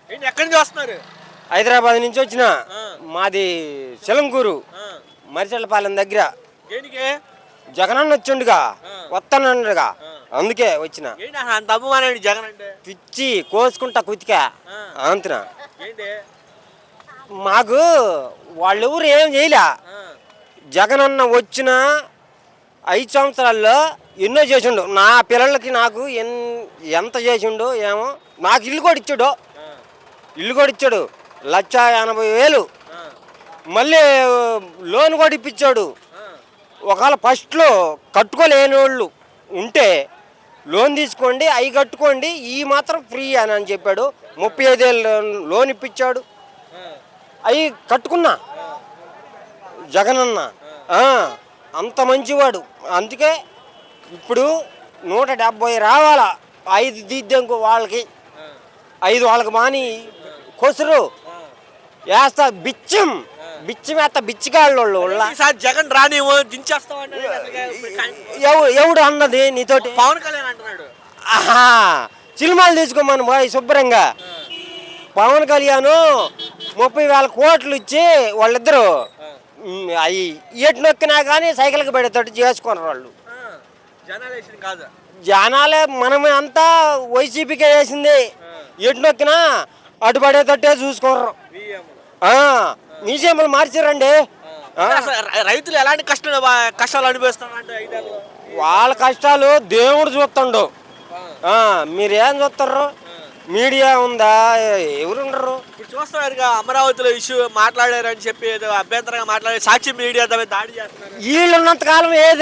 ఏంటి ఎక్కడి నుంచి వస్తున్నారు? హైదరాబాద్ నుంచి వచ్చిన. ఆ. మాది చిలంకూరు ఆ. మరిచెల్లపాలెం దగ్గర. దేనికి? జగనన్న వచ్చిండుగా, ఆ. వస్తానన్నాడుగా, ఆ. అందుకే వచ్చిన. ఏంటి అసలు అంత అభిమానం ఏంటి జగన్ అంటే? పిచ్చి కోసుకుంటా కుతికా ఆ. అంతనా. ఏంటి? మాకు వాళ్ళెవరు ఏం చేయలే. ఆ. జగనన్న వచ్చిన 5 సంవత్సరాల్లో ఎన్నో చేసిండు. నా పిల్లలకి నాకు ఎంత చేసిండో ఏమో. నాకు ఇల్లు కూడా ఇచ్చాడు. ఆ. ఇల్లు కూడా ఇచ్చాడు 1,80,000. ఆ. మళ్ళీ లోన్ కూడా ఇప్పించాడు. ఆ. ఒకవేళ ఫస్ట్లో కట్టుకోలేని వాళ్ళు ఉంటే లోన్ తీసుకోండి, అవి కట్టుకోండి, ఈ మాత్రం ఫ్రీ అని చెప్పాడు. 35,000 లోన్ ఇప్పించాడు. ఆ. అవి కట్టుకున్నా జగనన్న. అంత మంచివాడు. అందుకే ఇప్పుడు 170 రావాలా, 5 దిద్దంకు వాళ్ళకి, 5 వాళ్ళకి మాని కొసరు వేస్తా. బిచ్చం వేస్తా, బిచ్చిగాళ్ళు వాళ్ళు. ఈసారి జగన్ రానివ్వు దించేస్తామంటే ఎవడు అన్నది నీతోటి? పవన్ కళ్యాణ్ అంటున్నాడు. ఆహా, సినిమాలు తీసుకోమని పోయి శుభ్రంగా. పవన్ కళ్యాణ్ 30,000 కోట్లు ఇచ్చి వాళ్ళిద్దరు అవి ఎటు నొక్కినా కానీ సైకిల్కి పెడతాడు చేసుకున్నారు వాళ్ళు. జనాలు వేసింది కాదు, జనాలే మనమే అంతా వైసీపీకే వేసింది. ఎటు నొక్కినా అటు పడేటట్టే చూసుకోర్రు. మ్యూజియంలు మార్చారండి. రైతులు ఎలాంటి కష్టాలు అనుభవిస్తారంటే 5 ఏళ్ళలో వాళ్ళ కష్టాలు దేవుడు చూస్తుండు. మీరేం చూస్తారు? మీడియా ఉందా? ఎవరుండరు. ఇప్పుడు చూస్తున్నారుగా, అమరావతిలో ఇష్యూ మాట్లాడారని చెప్పి ఏదో అభ్యంతరంగా మాట్లాడి సాక్షి మీడియా దాడి చేస్తున్నారు. వీళ్ళు ఉన్నంతకాలం ఏది